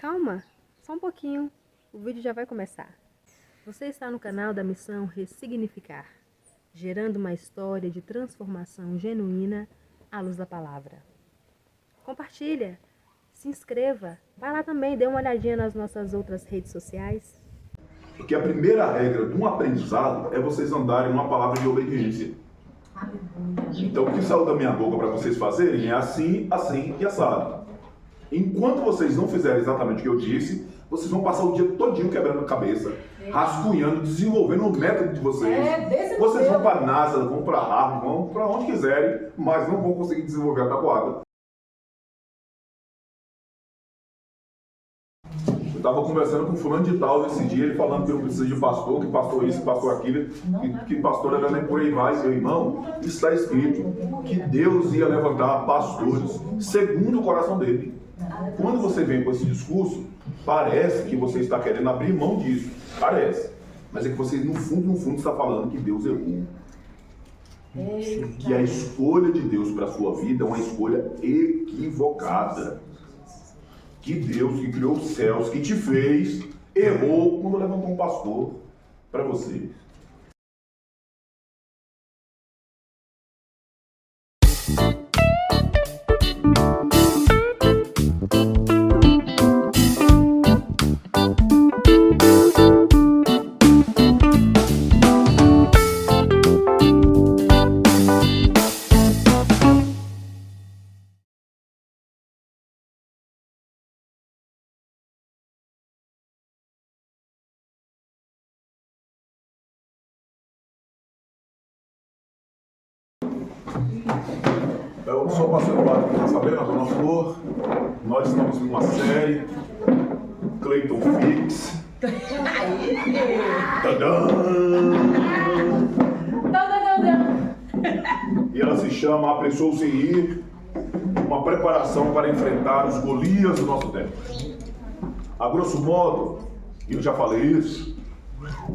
Calma, só um pouquinho, o vídeo já vai começar. Você está no canal da Missão Ressignificar, gerando uma história de transformação genuína à luz da palavra. Compartilha, se inscreva, vai lá também, dê uma olhadinha nas nossas outras redes sociais. Porque a primeira regra de um aprendizado é vocês andarem numa palavra de obediência. Então o que saiu da minha boca para vocês fazerem é assim, assim e assado. Enquanto vocês não fizerem exatamente o que eu disse, vocês vão passar o dia todinho quebrando a cabeça, rascunhando, desenvolvendo o método de vocês. Vocês vão para a NASA, vão para a Harvard, vão para onde quiserem, mas não vão conseguir desenvolver a tabuada. Eu estava conversando com fulano de tal nesse dia, ele falando que eu preciso de pastor, que pastor isso, que pastor aquilo, que pastor era nem por aí vai. Meu irmão, está escrito que Deus ia levantar pastores segundo o coração dele. Quando você vem com esse discurso, parece que você está querendo abrir mão disso. Parece. Mas é que você, no fundo, está falando que Deus errou. Que a escolha de Deus para a sua vida é uma escolha equivocada. Que Deus, que criou os céus, que te fez, errou quando levantou um pastor para você. Eu sou o pastor Eduardo, que está sabendo, a Dona Flor. Nós estamos numa série, Clayton Fix. E ela se chama Apressou-se em Ir, uma preparação para enfrentar os Golias do nosso tempo. A grosso modo, e eu já falei isso,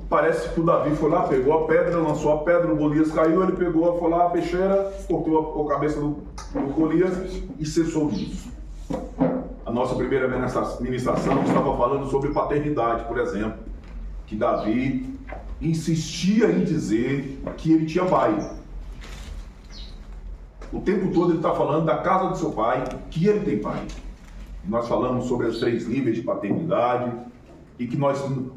parece que o Davi foi lá, pegou a pedra, lançou a pedra, o Golias caiu, ele pegou, foi lá a peixeira, cortou a cabeça do Golias e cessou nisso. A nossa primeira ministração estava falando sobre paternidade, por exemplo, que Davi insistia em dizer que ele tinha pai. O tempo todo ele está falando da casa do seu pai, que ele tem pai. Nós falamos sobre os 3 níveis de paternidade, e que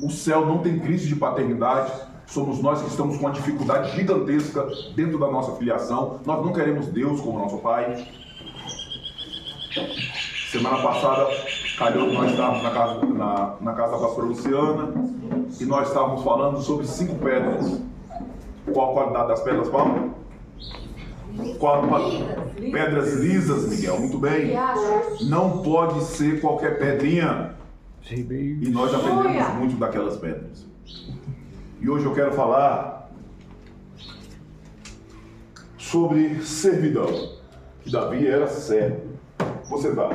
o céu não tem crise de paternidade, somos nós que estamos com uma dificuldade gigantesca dentro da nossa filiação. Nós não queremos Deus como nosso pai. Semana passada, calhou, nós estávamos na casa da pastora Luciana, e nós estávamos falando sobre 5 pedras. Qual a qualidade das pedras, Paulo? Pedras lisas, Miguel, muito bem. Não pode ser qualquer pedrinha. E nós aprendemos muito daquelas pedras. E hoje eu quero falar sobre servidão. Que Davi era servo. Você tá?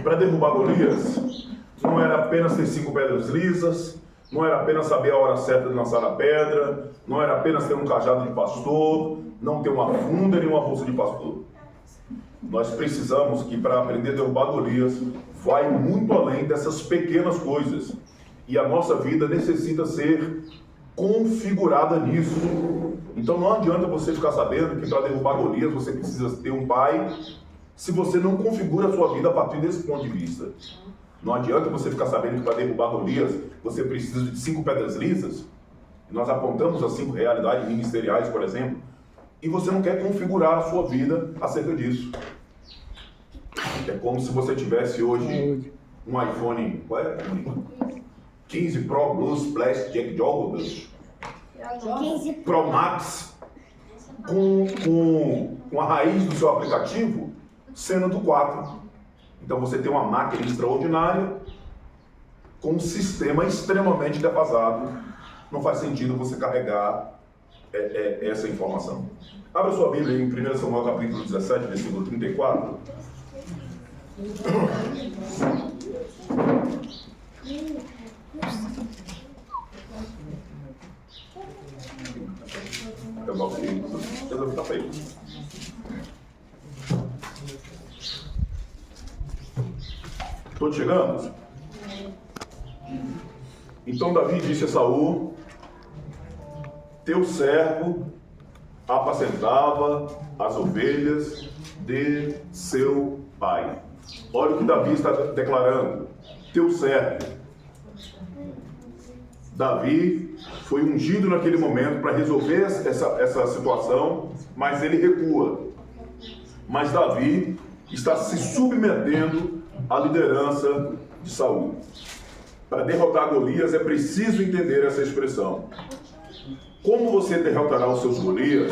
Para derrubar Golias, não era apenas ter 5 pedras lisas, não era apenas saber a hora certa de lançar a pedra, não era apenas ter um cajado de pastor, não ter uma funda nem uma bolsa de pastor. Nós precisamos que para aprender a derrubar Golias, vai muito além dessas pequenas coisas. E a nossa vida necessita ser configurada nisso. Então não adianta você ficar sabendo que para derrubar Golias você precisa ter um pai, se você não configura a sua vida a partir desse ponto de vista. Não adianta você ficar sabendo que para derrubar Golias você precisa de 5 pedras lisas. Nós apontamos as 5 realidades ministeriais, por exemplo, e você não quer configurar a sua vida acerca disso. É como se você tivesse hoje um iPhone 15 Pro Plus Plus Jack Joggles Pro Max com a raiz do seu aplicativo sendo do 4. Então você tem uma máquina extraordinária com um sistema extremamente defasado. Não faz sentido você carregar essa informação. Abra sua Bíblia em 1 Samuel capítulo 17, versículo 34. Todos chegamos? Então Davi disse a Saul: teu servo apacentava as ovelhas de seu pai. Olha o que Davi está declarando: teu servo. Davi foi ungido naquele momento para resolver essa situação, mas ele recua. Mas Davi está se submetendo à liderança de Saul. Para derrotar Golias é preciso entender essa expressão. Como você derrotará os seus Golias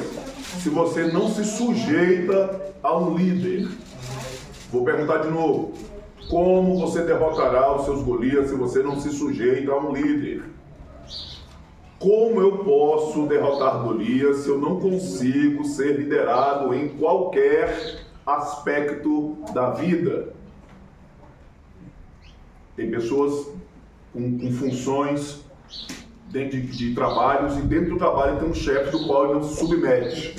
se você não se sujeita a um líder? Vou perguntar de novo. Como você derrotará os seus Golias se você não se sujeita a um líder? Como eu posso derrotar Golias se eu não consigo ser liderado em qualquer aspecto da vida? Tem pessoas com funções dentro de trabalhos, e dentro do trabalho tem um chefe do qual ele não se submete.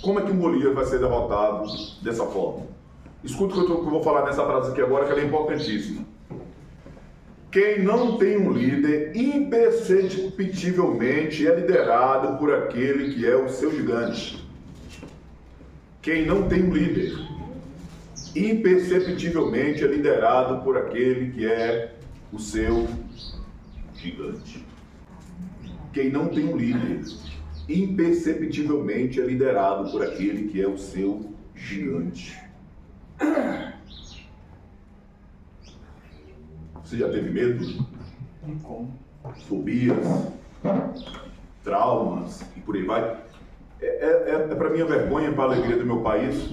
Como é que um Golias vai ser derrotado dessa forma? Escuta o que eu vou falar nessa frase aqui agora, que ela é importantíssima. Quem não tem um líder, imperceptivelmente é liderado por aquele que é o seu gigante. Quem não tem um líder, imperceptivelmente é liderado por aquele que é o seu gigante. Quem não tem um líder, imperceptivelmente é liderado por aquele que é o seu gigante. Você já teve medo? Fobias, traumas e por aí vai? É para minha vergonha e para a alegria do meu país.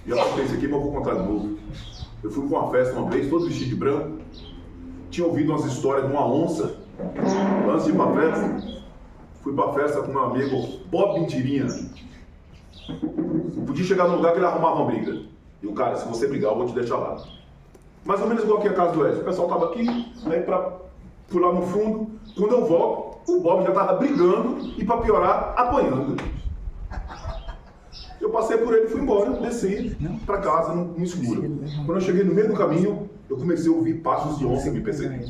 Já contei isso aqui, mas eu vou contar de novo. Eu fui para uma festa uma vez, todo vestido de branco. Tinha ouvido umas histórias de uma onça. Antes de ir para a festa, fui para a festa com meu amigo Bob Mentirinha. Podia chegar num lugar que ele arrumava uma briga. E o cara, se você brigar, eu vou te deixar lá. Mais ou menos igual aqui a casa do Edson. O pessoal estava aqui, aí fui lá no fundo. Quando eu volto, o Bob já estava brigando e, para piorar, apanhando. Eu passei por ele e fui embora, desci para casa no escuro. Quando eu cheguei no meio do caminho, eu comecei a ouvir passos de onça me perseguindo.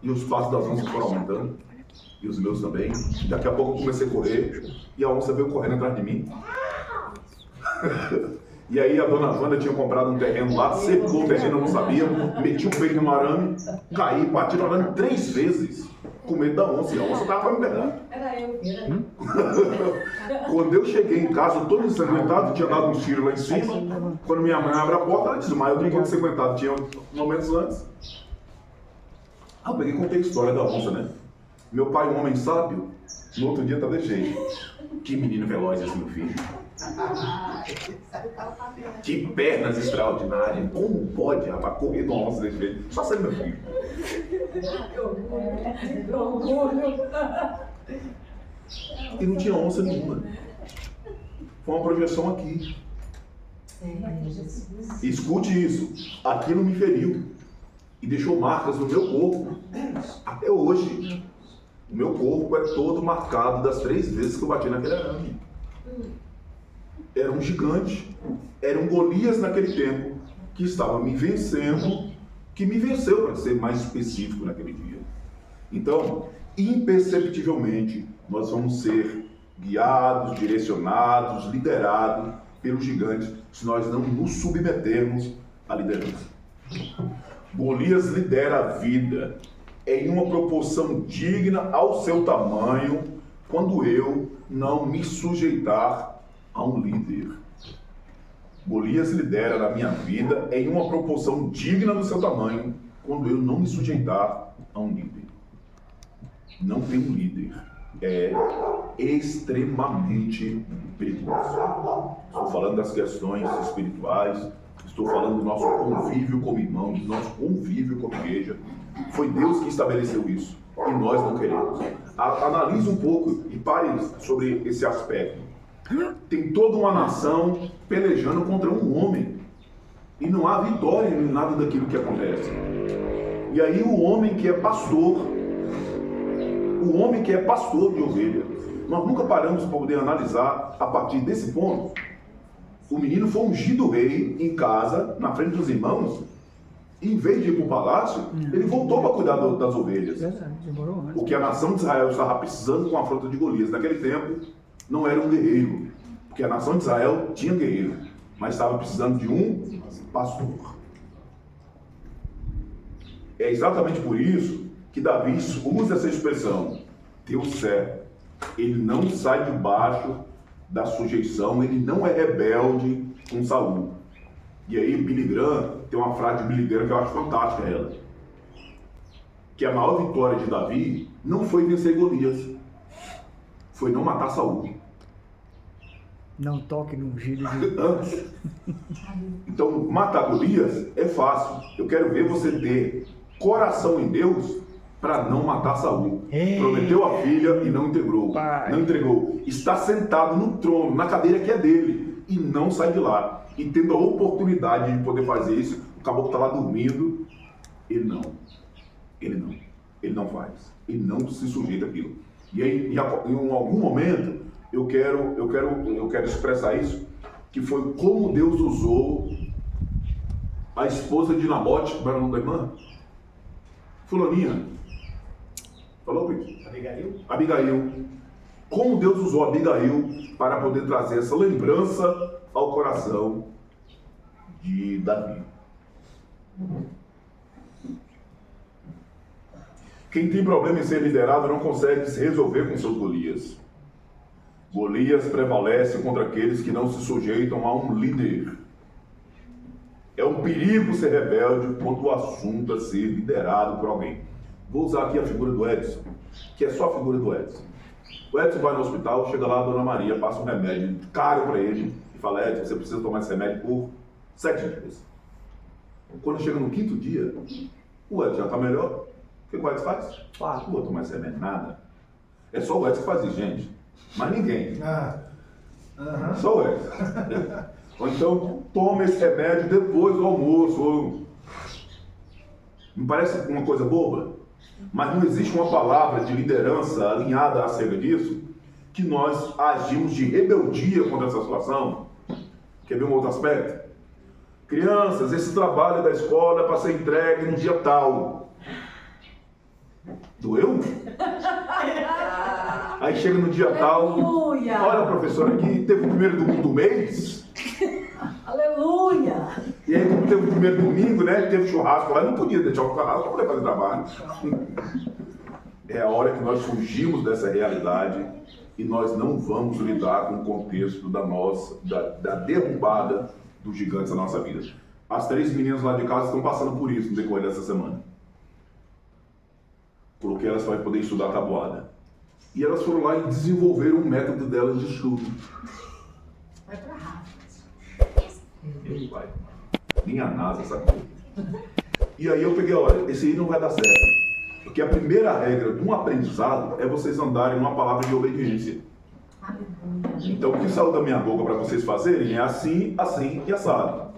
E os passos das onças foram aumentando, e os meus também. Daqui a pouco eu comecei a correr, e a onça veio correndo atrás de mim. E aí a dona Wanda tinha comprado um terreno lá, secou o terreno, eu não sabia, meti o peito no arame, caí, bati no arame 3 vezes, com medo da onça, e a onça tava para me pegar. Era eu. Quando eu cheguei em casa, todo ensanguentado, tinha dado um tiro lá em cima. Quando minha mãe abre a porta, ela desmaia, eu tô todo ensanguentado, tinha momentos antes. Eu peguei e contei a história da onça, né? Meu pai, um homem sábio, no outro dia tá desse jeito. Que menino veloz esse meu filho. Que pernas extraordinárias. Como pode, rapaz, correr de uma onça desse jeito? Só sai meu filho. E não tinha onça nenhuma. Foi uma projeção aqui. Escute isso. Aquilo me feriu. E deixou marcas no meu corpo. Até hoje. O meu corpo é todo marcado das 3 vezes que eu bati naquele arame. Era um gigante. Era um Golias naquele tempo que estava me vencendo, que me venceu, para ser mais específico, naquele dia. Então, imperceptivelmente, nós vamos ser guiados, direcionados, liderados pelo gigante, se nós não nos submetermos à liderança. Golias lidera a vida em uma proporção digna ao seu tamanho, quando eu não me sujeitar a um líder. Golias lidera na minha vida em uma proporção digna do seu tamanho, quando eu não me sujeitar a um líder. Não ter um líder é extremamente perigoso. Estou falando das questões espirituais, estou falando do nosso convívio como irmãos, do nosso convívio como igreja. Foi Deus que estabeleceu isso e nós não queremos. Analise um pouco e pare sobre esse aspecto. Tem toda uma nação pelejando contra um homem e não há vitória em nada daquilo que acontece. E aí o homem que é pastor de ovelha, nós nunca paramos para poder analisar a partir desse ponto O menino foi ungido rei em casa, na frente dos irmãos. E em vez de ir para o palácio, ele voltou para cuidar das ovelhas. O que a nação de Israel estava precisando com a afronta de Golias. Naquele tempo, não era um guerreiro. Porque a nação de Israel tinha guerreiro, mas estava precisando de um pastor. É exatamente por isso que Davi usa essa expressão. Deus é. Ele não sai debaixo da sujeição, ele não é rebelde com Saul. E aí Billy Graham, tem uma frase de Billy Graham que eu acho fantástica ela. Que a maior vitória de Davi não foi vencer Golias, foi não matar Saul. Não toque no ungido de... Então, matar Golias é fácil. Eu quero ver você ter coração em Deus para não matar Saul. Prometeu a filha e não integrou. Não entregou. Está sentado no trono, na cadeira que é dele, e não sai de lá. E tendo a oportunidade de poder fazer isso, o caboclo está lá dormindo. Ele não faz. Ele não se sujeita àquilo. E aí, em algum momento, eu quero expressar isso, que foi como Deus usou a esposa de Nabote, como era o nome da irmã? Fulaninha. Falou, Cris? Abigail. Como Deus usou Abigail para poder trazer essa lembrança ao coração de Davi. Quem tem problema em ser liderado não consegue se resolver com seus Golias. Golias prevalece contra aqueles que não se sujeitam a um líder. É um perigo ser rebelde quando o assunto é ser liderado por alguém. Vou usar aqui a figura do Edson, que é só a figura do Edson. O Edson vai no hospital, chega lá, a Dona Maria passa um remédio caro para ele e fala: Edson, você precisa tomar esse remédio por 7 dias. Quando chega no 5º dia, o Edson já está melhor. O que o Edson faz? Não vou tomar esse remédio, nada. É só o Edson que faz isso, gente. Mas ninguém. Só o Edson. Ou então, toma esse remédio depois do almoço. Não parece uma coisa boba? Mas não existe uma palavra de liderança alinhada acerca disso, que nós agimos de rebeldia contra essa situação. Quer ver um outro aspecto? Crianças, esse trabalho da escola é para ser entregue no dia tal. Doeu? Aí chega no dia tal, olha, professora, aqui teve o primeiro domingo do mês. Aleluia! E aí, como teve o primeiro domingo, né? Teve churrasco lá, não podia deixar o churrasco para poder fazer trabalho. É a hora que nós fugimos dessa realidade e nós não vamos lidar com o contexto da derrubada dos gigantes da nossa vida. As 3 meninas lá de casa estão passando por isso no decorrer dessa semana. Coloquei elas para poder estudar a tabuada. E elas foram lá e desenvolveram um método delas de estudo. Vai pra Rafa. Vai. Nem a NASA sabe. E aí eu peguei, olha, esse aí não vai dar certo. Porque a primeira regra de um aprendizado é vocês andarem numa palavra de obediência. Então o que saiu da minha boca para vocês fazerem é assim, assim e assado.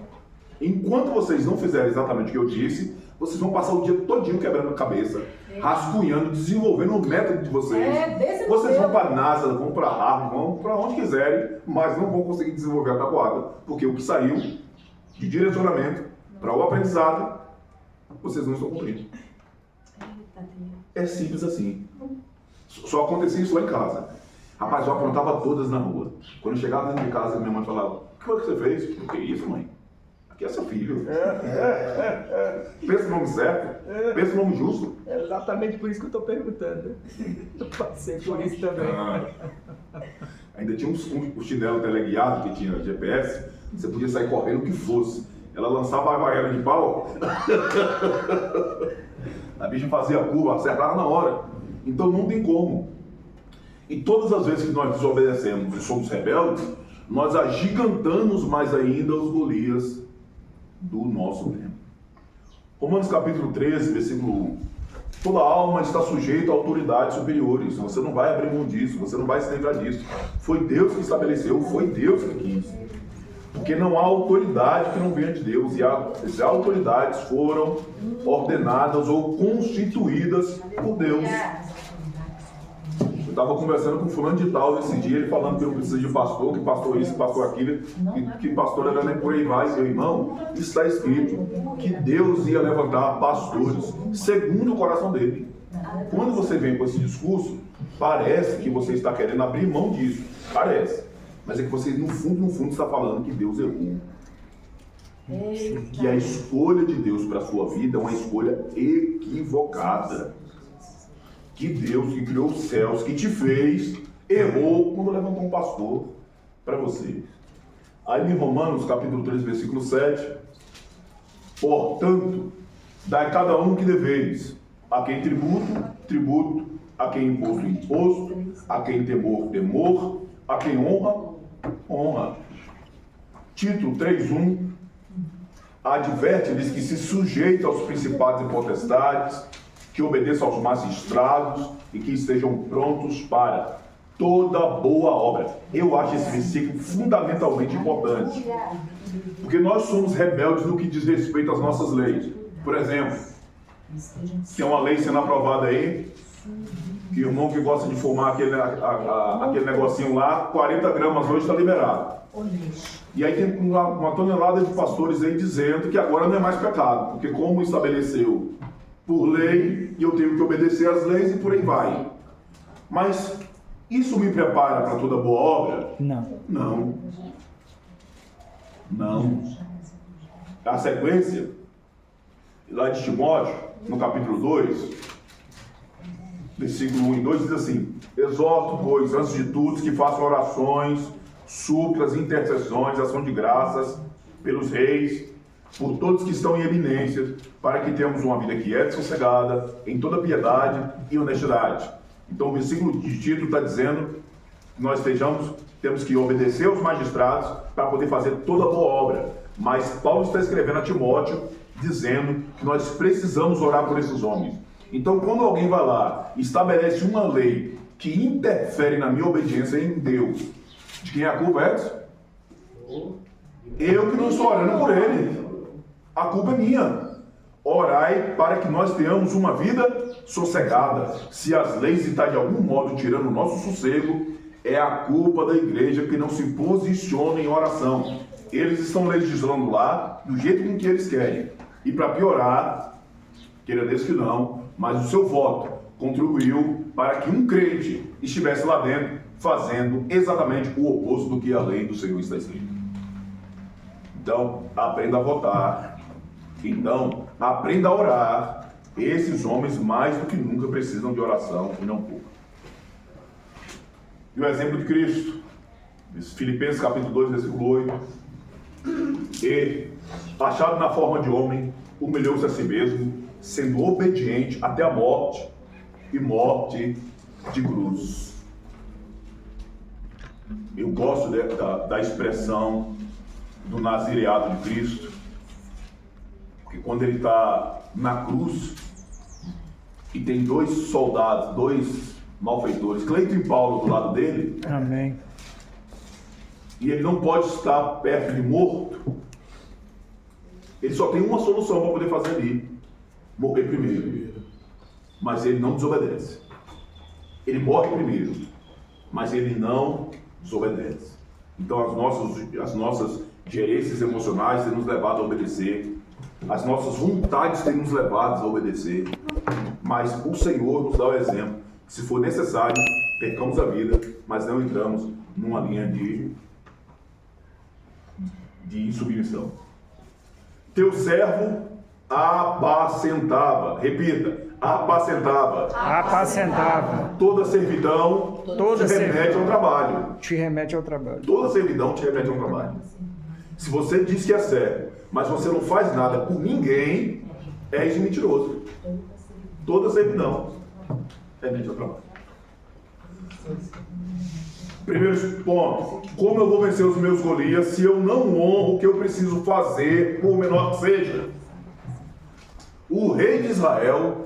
Enquanto vocês não fizerem exatamente o que eu disse, vocês vão passar o dia todinho quebrando a cabeça, rascunhando, desenvolvendo o método de vocês. Vocês vão para a NASA, vão para a Harvard, vão para onde quiserem, mas não vão conseguir desenvolver a tabuada, porque o que saiu de direcionamento para o aprendizado, vocês não estão cumprindo. É simples assim. Só acontecia isso lá em casa. Rapaz, eu aprontava todas na rua. Quando eu chegava dentro de casa, minha mãe falava: o que foi que você fez? O que é isso, mãe? Aqui é seu filho. Pensa no nome certo. Pensa no nome justo. É exatamente por isso que eu estou perguntando. Eu passei por isso também. Ainda tinha um chinelo teleguiado que tinha GPS. Você podia sair correndo o que fosse. Ela lançava a vaiana de pau. A bicha fazia a curva, acertava na hora. Então não tem como. E todas as vezes que nós desobedecemos e somos rebeldes, nós agigantamos mais ainda os Golias do nosso tempo. Romanos capítulo 13, versículo 1. Toda alma está sujeita a autoridades superiores. Você não vai abrir mão disso, você não vai se lembrar disso. Foi Deus que estabeleceu, foi Deus que quis. Porque não há autoridade que não venha de Deus. E as autoridades foram ordenadas ou constituídas por Deus. Eu estava conversando com fulano de tal nesse dia, ele falando que eu preciso de pastor, que pastor isso, que pastor aquilo, que pastor era nem por aí vai. Meu irmão, está escrito que Deus ia levantar pastores segundo o coração dele. Quando você vem com esse discurso, parece que você está querendo abrir mão disso. Parece. Mas é que você, no fundo, está falando que Deus errou. Que a escolha de Deus para a sua vida é uma escolha equivocada. Que Deus que criou os céus, que te fez, errou quando levantou um pastor para você. Aí em Romanos capítulo 3, versículo 7, portanto, dai cada um que deveis, a quem tributo, tributo, a quem imposto, imposto, a quem temor, temor, a quem honra, honra. Tito 3:1 adverte-lhes que se sujeita aos principados e potestades, que obedeçam aos magistrados e que estejam prontos para toda boa obra. Eu acho esse versículo fundamentalmente importante, porque nós somos rebeldes no que diz respeito às nossas leis. Por exemplo, tem uma lei sendo aprovada aí, que o irmão que gosta de fumar aquele negocinho lá, 40 gramas hoje está liberado. E aí tem uma tonelada de pastores aí dizendo que agora não é mais pecado, porque como estabeleceu por lei, e eu tenho que obedecer às leis e por aí vai. Mas isso me prepara para toda boa obra? Não. A sequência, lá de Timóteo, no capítulo 2, versículo 1 e 2, diz assim: exorto, pois, antes de tudo, que façam orações, súplicas, intercessões, ação de graças pelos reis, por todos que estão em eminência, para que tenhamos uma vida quieta e sossegada, em toda piedade e honestidade. Então o versículo de Tito está dizendo que nós temos que obedecer aos magistrados para poder fazer toda boa obra. Mas Paulo está escrevendo a Timóteo dizendo que nós precisamos orar por esses homens. Então quando alguém vai lá e estabelece uma lei que interfere na minha obediência em Deus, de quem é a culpa, Edson? Eu que não estou orando por ele. A culpa é minha. Orai para que nós tenhamos uma vida sossegada. Se as leis estão de algum modo tirando o nosso sossego, é a culpa da igreja que não se posiciona em oração. Eles estão legislando lá do jeito com que eles querem. E para piorar, queira Deus que não, mas o seu voto contribuiu para que um crente estivesse lá dentro fazendo exatamente o oposto do que a lei do Senhor está escrito. Então, aprenda a votar. Então, aprenda a orar. Esses homens, mais do que nunca, precisam de oração e não pouco. E o exemplo de Cristo, Filipenses capítulo 2, versículo 8. Ele, achado na forma de homem, humilhou-se a si mesmo, sendo obediente até a morte, e morte de cruz. Eu gosto da expressão do nazireado de Cristo, porque quando ele está na cruz e tem dois soldados, dois malfeitores, Cleito e Paulo do lado dele, Amém. E ele não pode estar perto de morto, ele só tem uma solução para poder fazer ali: morrer primeiro. Mas ele não desobedece. Ele morre primeiro, mas ele não desobedece. Então as nossas gerências emocionais têm nos levado a obedecer, as nossas vontades têm nos levado a obedecer, mas o Senhor nos dá o exemplo que, se for necessário, percamos a vida, mas não entramos numa linha de insubmissão. Teu servo apacentava, repita, apacentava. Toda servidão te remete ao trabalho. Toda servidão te remete ao trabalho. Se você diz que é servo, mas você não faz nada por ninguém, é isso mentiroso. Toda servidão remete ao trabalho. Primeiro ponto: como eu vou vencer os meus Golias se eu não honro o que eu preciso fazer, por menor que seja? O rei de Israel,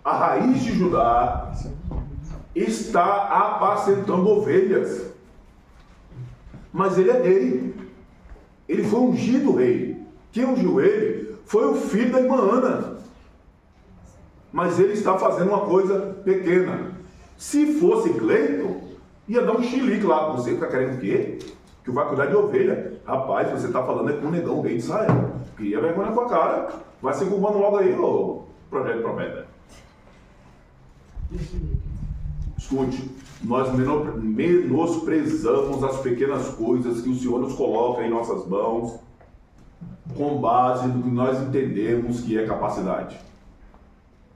a raiz de Judá, está apacentando ovelhas. Mas ele é rei. Ele foi ungido rei. Quem ungiu ele foi o filho da irmã Ana. Mas ele está fazendo uma coisa pequena. Se fosse Cleiton, ia dar um chilique lá. Você tá querendo o quê? Que vai cuidar de ovelha. Rapaz, você tá falando é com o negão, rei de Israel. Cria vergonha na tua cara. Vai se curvando logo aí, ô projeto profeta. Escute, nós menosprezamos as pequenas coisas que o Senhor nos coloca em nossas mãos com base no que nós entendemos que é capacidade.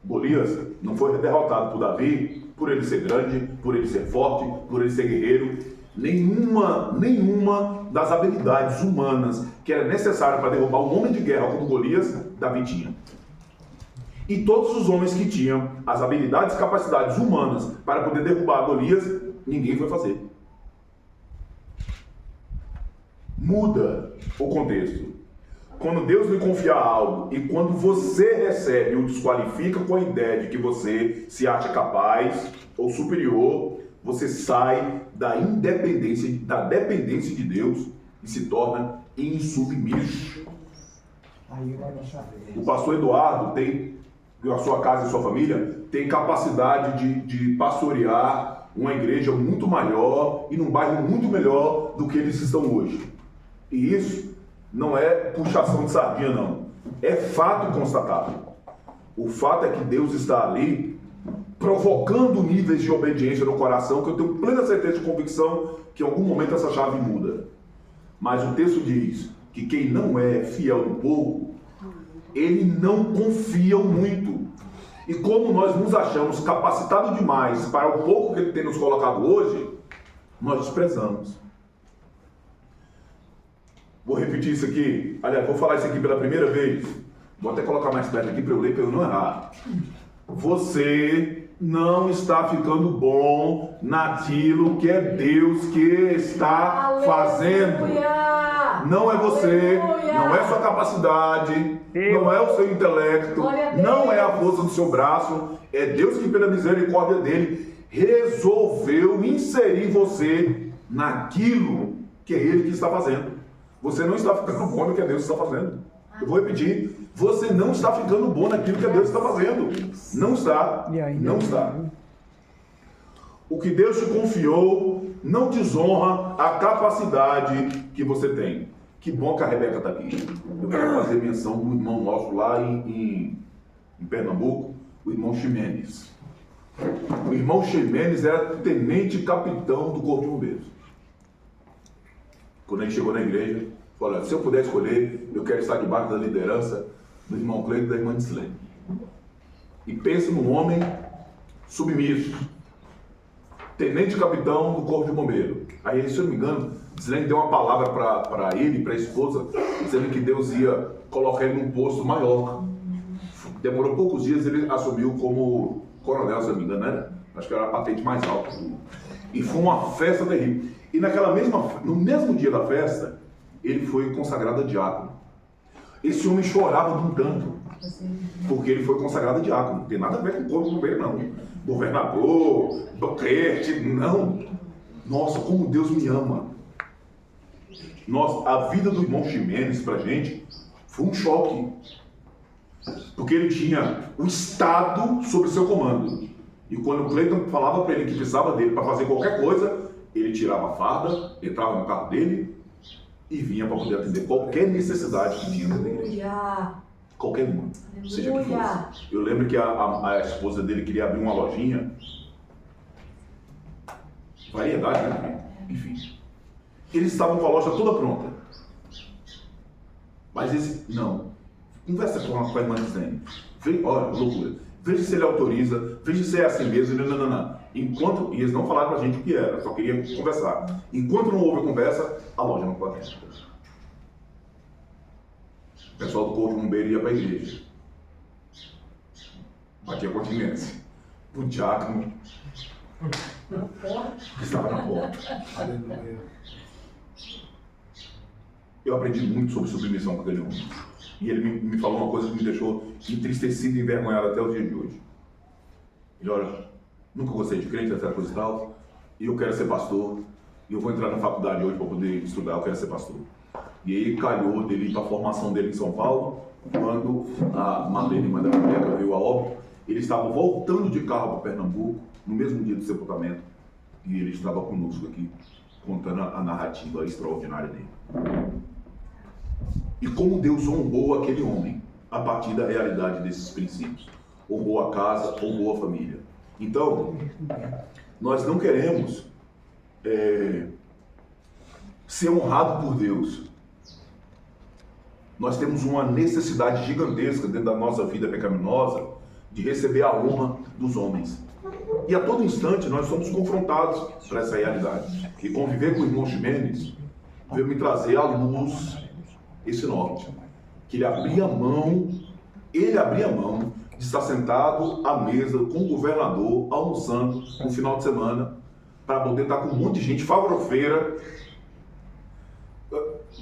Golias não foi derrotado por Davi, por ele ser grande, por ele ser forte, por ele ser guerreiro. Nenhuma das habilidades humanas que era necessária para derrubar um homem de guerra como Golias, Davi tinha. E todos os homens que tinham as habilidades e capacidades humanas para poder derrubar Golias, ninguém foi fazer. Muda o contexto. Quando Deus lhe confiar algo e quando você recebe e o desqualifica com a ideia de que você se acha capaz ou superior, você sai da dependência de Deus e se torna insubmisso. O pastor Eduardo tem, a sua casa e a sua família, tem capacidade de pastorear uma igreja muito maior e num bairro muito melhor do que eles estão hoje. E isso não é puxação de sardinha, não. É fato constatado. O fato é que Deus está ali provocando níveis de obediência no coração que eu tenho plena certeza e convicção que em algum momento essa chave muda. Mas o texto diz que quem não é fiel no pouco, ele não confia muito. E como nós nos achamos capacitados demais para o pouco que ele tem nos colocado hoje, nós desprezamos. Vou repetir isso aqui. Aliás, vou falar isso aqui pela primeira vez. Vou até colocar mais perto aqui para eu ler, para eu não errar. Você não está ficando bom naquilo que é Deus que está fazendo. Não é você, não é sua capacidade, não é o seu intelecto, não é a força do seu braço. É Deus que, pela misericórdia dele, resolveu inserir você naquilo que é Ele que está fazendo. Você não está ficando bom no que Deus está fazendo. Eu vou repetir. Você não está ficando bom naquilo que Deus está fazendo. Não está. Não está. O que Deus te confiou não desonra a capacidade que você tem. Que bom que a Rebeca está aqui. Eu quero fazer menção do irmão nosso lá em Pernambuco, o irmão Ximenes. O irmão Ximenes era tenente capitão do Corpo de Bombeiros. Quando ele chegou na igreja, falou: se eu puder escolher, eu quero estar debaixo da liderança do irmão Cleiton e da irmã Dislene. E pensa num homem submisso, tenente capitão do Corpo de Bombeiro. Aí, se eu não me engano, Dislene deu uma palavra para ele, para a esposa, dizendo que Deus ia colocar ele num posto maior. Demorou poucos dias, ele assumiu como coronel, se eu não me engano, né? Acho que era a patente mais alta. E foi uma festa terrível. E no mesmo dia da festa, ele foi consagrado a diácono. Esse homem chorava de um tanto, porque ele foi consagrado a diácono. Não tem nada a ver com o corpo do governo, não. Governador, crente, não. Nossa, como Deus me ama. Nossa, a vida do irmão Ximenes pra gente foi um choque. Porque ele tinha o Estado sob seu comando. E quando o Cleiton falava para ele que precisava dele para fazer qualquer coisa, ele tirava a farda, entrava no carro dele e vinha para poder atender qualquer necessidade que tinha dentro da igreja. Qualquer uma, seja que fosse. Eu lembro que a esposa dele queria abrir uma lojinha. Variedade, né? Enfim. Eles estavam com a loja toda pronta. Mas esse, não. Conversa com a irmã Dislene. Olha, loucura. Veja se ele autoriza, veja se é assim mesmo. Não. Enquanto, e eles não falaram pra gente o que era, só queriam conversar. Enquanto não houve a conversa, a loja não pode ter. O pessoal do Corpo de Bombeiro ia pra igreja. Batia continência. O diácono estava na porta. Eu aprendi muito sobre submissão com aquele homem. E ele me falou uma coisa que me deixou entristecido e envergonhado até o dia de hoje. Ele, olha, nunca gostei de crente, essa coisa e tal, e eu quero ser pastor, e eu vou entrar na faculdade hoje para poder estudar, eu quero ser pastor. E aí calhou dele ir para a formação dele em São Paulo, quando a Marlene, mãe da Rebeca, veio a óbito, eles estavam voltando de carro para Pernambuco, no mesmo dia do sepultamento, e ele estava conosco aqui, contando a narrativa extraordinária dele. E como Deus honrou aquele homem, a partir da realidade desses princípios. Honrou a casa, honrou a família. Então, nós não queremos ser honrado por Deus. Nós temos uma necessidade gigantesca dentro da nossa vida pecaminosa de receber a honra dos homens. E a todo instante nós somos confrontados para essa realidade. E conviver com o irmão Ximenes veio me trazer à luz esse norte. Que ele abria mão de estar sentado à mesa com o governador, almoçando no final de semana, para poder estar com um monte de gente farofeira,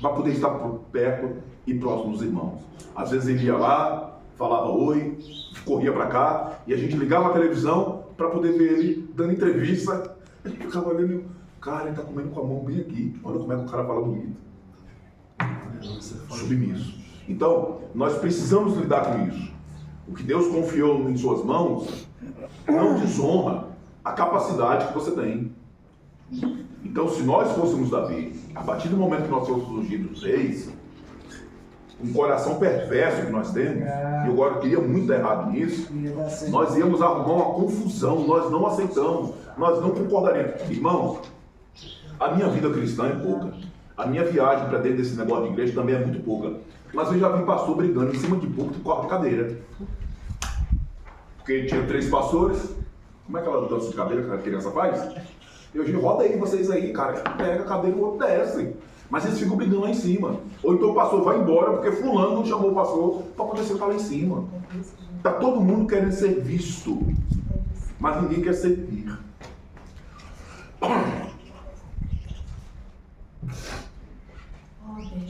para poder estar perto e próximo dos irmãos. Às vezes ele ia lá, falava oi, corria para cá, e a gente ligava a televisão para poder ver ele dando entrevista. A gente ficava olhando, cara, ele tá comendo com a mão bem aqui. Olha como é que o cara fala bonito. Submisso. Então, nós precisamos lidar com isso. O que Deus confiou em suas mãos não desonra a capacidade que você tem. Então, se nós fôssemos Davi, a partir do momento que nós fôssemos ungidos reis, um coração perverso que nós temos, e eu agora queria muito errado nisso, nós íamos arrumar uma confusão, nós não aceitamos, nós não concordaríamos. Irmãos, a minha vida cristã é pouca. A minha viagem para dentro desse negócio de igreja também é muito pouca. Mas eu já vi pastor brigando em cima de púlpito e quarto de cadeira. Porque tinha 3 pastores. Como é que ela dança de cadeira que a criança faz? Eu digo, roda aí vocês aí, cara. Pega a cadeira e o outro desce. Mas eles ficam brigando lá em cima. Ou então o pastor vai embora porque fulano não chamou o pastor para poder sentar lá em cima. Tá todo mundo querendo ser visto. Mas ninguém quer servir.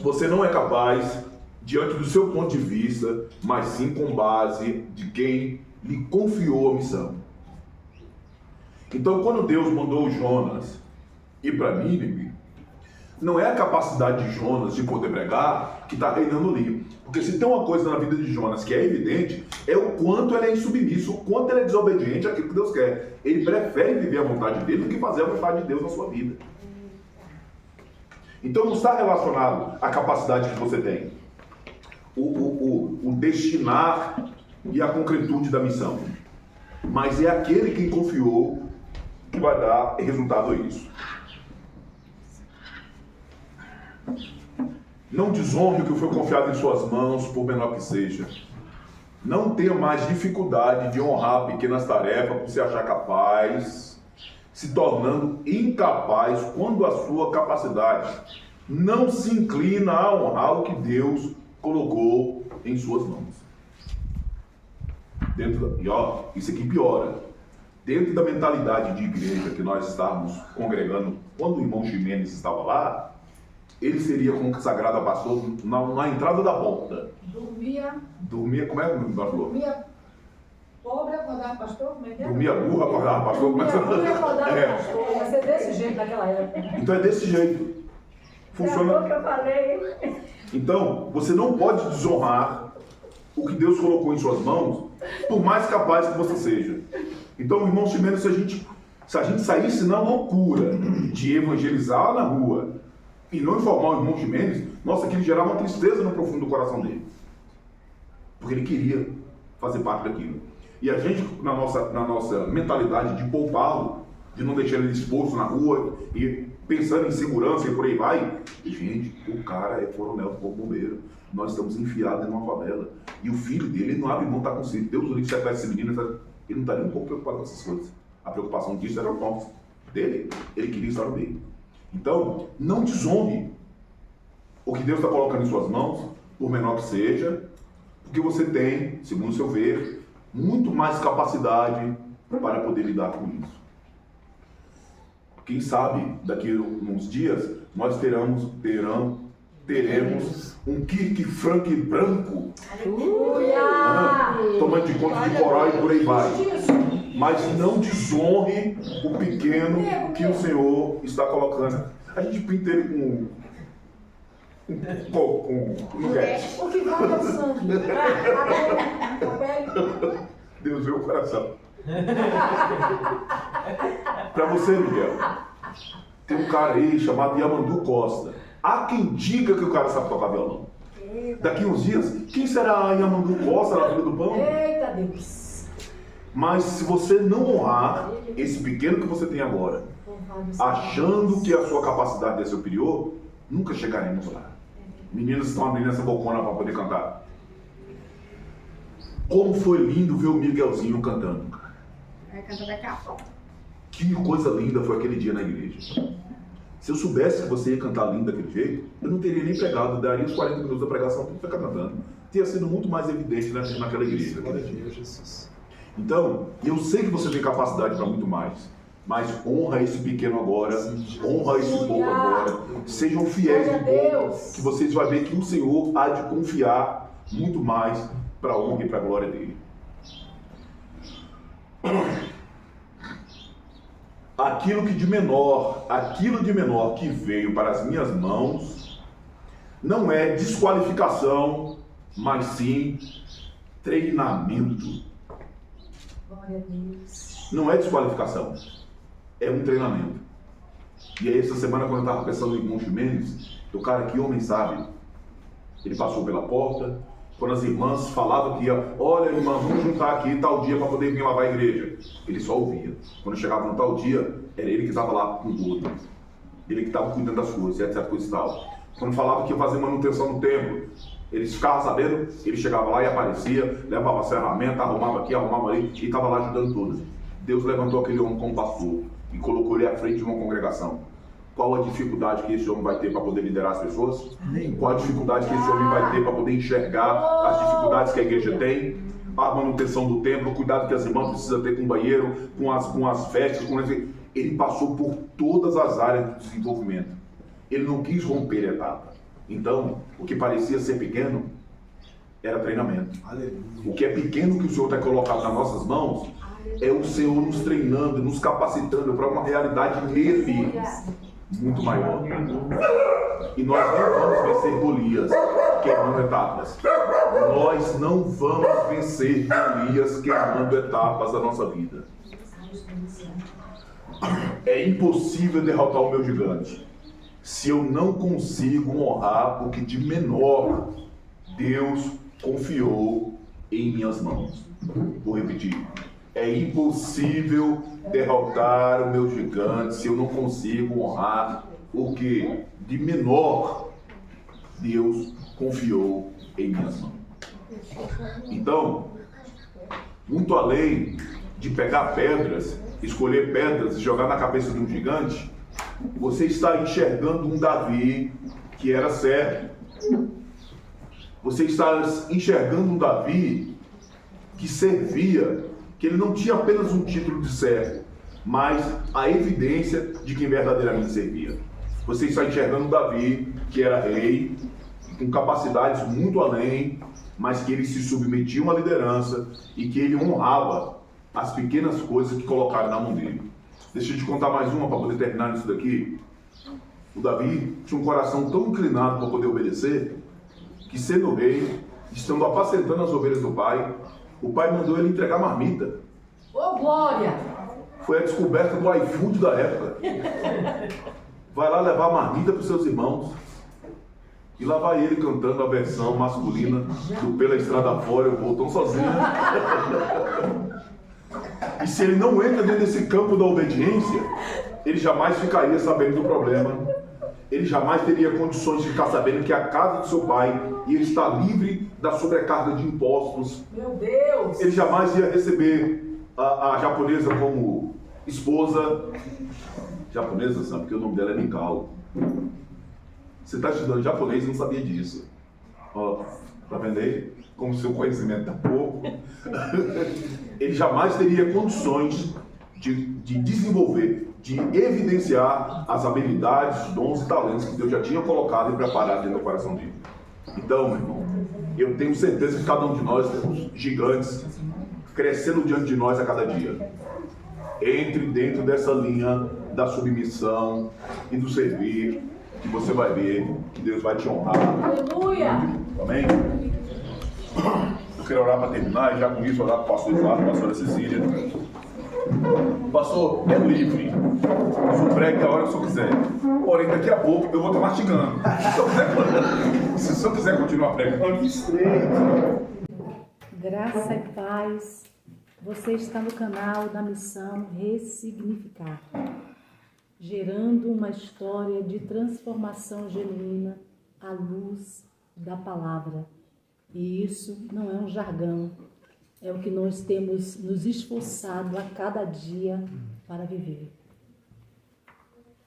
Você não é capaz, diante do seu ponto de vista, mas sim com base de quem lhe confiou a missão. Então, quando Deus mandou Jonas ir para Nínive, não é a capacidade de Jonas de poder pregar que está reinando ali. Porque se tem uma coisa na vida de Jonas que é evidente, é o quanto ele é insubmisso, o quanto ele é desobediente àquilo que Deus quer. Ele prefere viver a vontade dele do que fazer a vontade de Deus na sua vida. Então não está relacionado à capacidade que você tem. O destinar e a concretude da missão. Mas é aquele quem confiou que vai dar resultado a isso. Não desonre o que foi confiado em suas mãos, por menor que seja. Não tenha mais dificuldade de honrar pequenas tarefas por se achar capaz, se tornando incapaz quando a sua capacidade não se inclina a honrar o que Deus colocou em suas mãos. Isso aqui piora. Dentro da mentalidade de igreja que nós estávamos congregando, quando o irmão Ximenes estava lá, ele seria consagrado a pastor na entrada da porta. Dormia, como é que o pastor? Dormia pobre, acordava pastor, como é que é? Dormia burro, acordava pastor. Dormia burro, acordava pastor. Ia ser desse jeito naquela época. Então é desse jeito. Funciona. Que eu falei. Então, você não pode desonrar o que Deus colocou em suas mãos, por mais capaz que você seja. Então, irmão Ximenes, se a gente saísse na loucura de evangelizar na rua e não informar o irmão Ximenes, nossa, aquilo gerava uma tristeza no profundo do coração dele. Porque ele queria fazer parte daquilo. E a gente, na nossa mentalidade de poupá-lo, de não deixar ele exposto na rua e pensando em segurança e por aí vai. E, gente, o cara é coronel do Corpo Bombeiro. Nós estamos enfiados em uma favela. E o filho dele, ele não abre mão, está com sede. Deus o livre, se esse menino, ele não está nem um pouco preocupado com essas coisas. A preocupação disso era o nosso. Dele, ele queria estar no meio. Então, não desonre o que Deus está colocando em suas mãos, por menor que seja, porque você tem, segundo o seu ver, muito mais capacidade para poder lidar com isso. Quem sabe, daqui a uns dias, nós teremos um Kirk Frank branco, tomando de conta de coral e por aí vai. Mas não desonre o pequeno que o Senhor está colocando. A gente pinta ele com nuguete. O que vale é o sangue. A pele. Deus vê o coração. Para você, Miguel, tem um cara aí chamado Yamandu Costa. Há quem diga que o cara sabe tocar violão. Daqui uns dias, quem será Yamandu Costa na fila do pão? Eita Deus. Mas se você não honrar esse pequeno que você tem agora, achando que a sua capacidade é superior, nunca chegaremos lá. Meninas estão abrindo essa bocona para poder cantar. Como foi lindo ver o Miguelzinho cantando, cara. Vai cantar daqui a pouco. Que coisa linda foi aquele dia na igreja. Se eu soubesse que você ia cantar lindo daquele jeito, eu não teria nem pregado, daria os 40 minutos da pregação para ficar cantando. Teria sido muito mais evidente naquela igreja. Então, eu sei que você tem capacidade para muito mais, mas honra esse pequeno agora, honra esse pouco agora, sejam fiéis no pouco, que vocês vão ver que o Senhor há de confiar muito mais para a honra e para a glória dele. Aquilo de menor que veio para as minhas mãos, não é desqualificação, mas sim treinamento. Glória a Deus. Não é desqualificação, é um treinamento. E aí essa semana, quando eu estava pensando em irmão Ximenes, o cara, que homem sábio, ele passou pela porta, quando as irmãs falavam que ia, olha irmã, vamos juntar aqui tal dia para poder vir lavar a igreja, ele só ouvia. Quando chegava no tal dia, era ele que estava lá com o outro, ele que estava cuidando das coisas, etc, coisa e tal. Quando falava que ia fazer manutenção no templo, eles ficavam sabendo, ele chegava lá e aparecia, levava a ferramenta, arrumava aqui, arrumava ali, e estava lá ajudando todos. Deus levantou aquele homem como pastor e colocou ele à frente de uma congregação. Qual a dificuldade que esse homem vai ter para poder liderar as pessoas? Qual a dificuldade que esse homem vai ter para poder enxergar as dificuldades que a igreja tem? A manutenção do templo, o cuidado que as irmãs precisam ter com o banheiro, com as festas, ele passou por todas as áreas do desenvolvimento. Ele não quis romper a etapa. Então, o que parecia ser pequeno era treinamento. O que é pequeno que o Senhor está colocado nas nossas mãos é o Senhor nos treinando, nos capacitando para uma realidade nele muito maior. E nós não vamos vencer Golias queimando etapas. Nós não vamos vencer Golias queimando etapas da nossa vida. É impossível derrotar o meu gigante se eu não consigo honrar o que de menor Deus confiou em minhas mãos. Vou repetir. É impossível derrotar o meu gigante se eu não consigo honrar o que de menor Deus confiou em minhas mãos. Então, muito além de pegar pedras, escolher pedras e jogar na cabeça de um gigante, você está enxergando um Davi que era servo. Você está enxergando um Davi que servia, que ele não tinha apenas um título de servo, mas a evidência de quem verdadeiramente servia. Você está enxergando um Davi que era rei, com capacidades muito além, mas que ele se submetia a uma liderança e que ele honrava as pequenas coisas que colocaram na mão dele. Deixa eu te contar mais uma para poder terminar isso daqui. O Davi tinha um coração tão inclinado para poder obedecer, que sendo rei, estando apacentando as ovelhas do pai, o pai mandou ele entregar marmita. Ô, glória! Foi a descoberta do iFood da época. Vai lá levar marmita para os seus irmãos. E lá vai ele cantando a versão masculina do Pela Estrada Fora, Eu Vou Tão Sozinho. E se ele não entra dentro desse campo da obediência, ele jamais ficaria sabendo do problema. Ele jamais teria condições de ficar sabendo que a casa do seu pai ia estar livre da sobrecarga de impostos. Meu Deus! Ele jamais ia receber a japonesa como esposa. Japonesa, sabe? Porque o nome dela é Mikao. Você está estudando japonês e não sabia disso. Ó, tá vendo aí? Como o seu conhecimento é pouco. Ele jamais teria condições de desenvolver, de evidenciar as habilidades, dons e talentos que Deus já tinha colocado e preparado dentro do coração dele. Então, meu irmão, eu tenho certeza que cada um de nós temos gigantes crescendo diante de nós a cada dia. Entre dentro dessa linha da submissão e do servir, que você vai ver que Deus vai te honrar. Aleluia! Amém? Eu queria orar para terminar, e já com isso orar para o pastor Eduardo, pastora Cecília. Pastor, é livre. O senhor prega a hora que o senhor quiser. Porém, daqui a pouco eu vou estar mastigando. Se o senhor quiser continuar pregando, que estreito. Graça e paz. Você está no canal da missão Ressignificar, gerando uma história de transformação genuína à luz da palavra. E isso não é um jargão, é o que nós temos nos esforçado a cada dia para viver.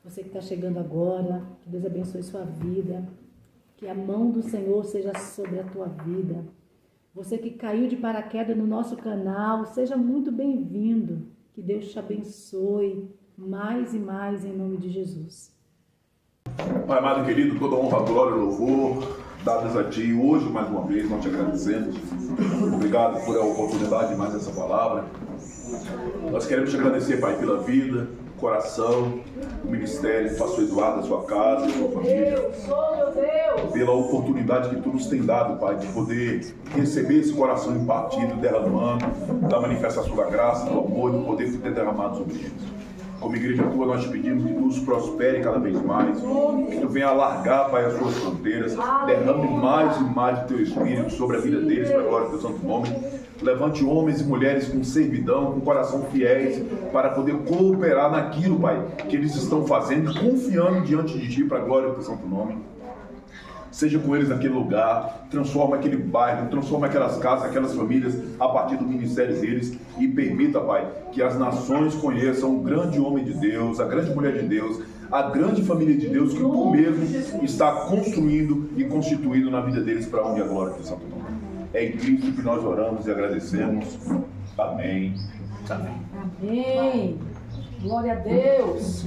Você que está chegando agora, que Deus abençoe sua vida, que a mão do Senhor seja sobre a tua vida. Você que caiu de paraquedas no nosso canal, seja muito bem-vindo. Que Deus te abençoe mais e mais em nome de Jesus. Pai amado e querido, toda honra, glória e louvor dadas a Ti hoje, mais uma vez, nós te agradecemos. Obrigado por a oportunidade de mais essa palavra. Nós queremos te agradecer, Pai, pela vida, coração, o ministério, o pastor Eduardo, a sua casa, a sua família. Pela oportunidade que Tu nos tem dado, Pai, de poder receber esse coração impartido, derramando, da manifestação da graça, do amor e do poder que Tu tem derramado sobre eles. Como igreja tua, nós te pedimos que tu os prospere cada vez mais, que tu venha alargar, Pai, as suas fronteiras, derrame mais e mais o teu Espírito sobre a vida deles, para a glória do teu santo nome. Levante homens e mulheres com servidão, com coração fiéis, para poder cooperar naquilo, Pai, que eles estão fazendo, confiando diante de ti, para a glória do teu santo nome. Seja com eles naquele lugar, transforma aquele bairro, transforma aquelas casas, aquelas famílias a partir do ministério deles e permita, Pai, que as nações conheçam o grande homem de Deus, a grande mulher de Deus, a grande família de Deus que Tu mesmo está construindo e constituindo na vida deles para onde a glória do Santo Nome. É em Cristo que nós oramos e agradecemos. Amém. Amém. Amém. Glória a Deus.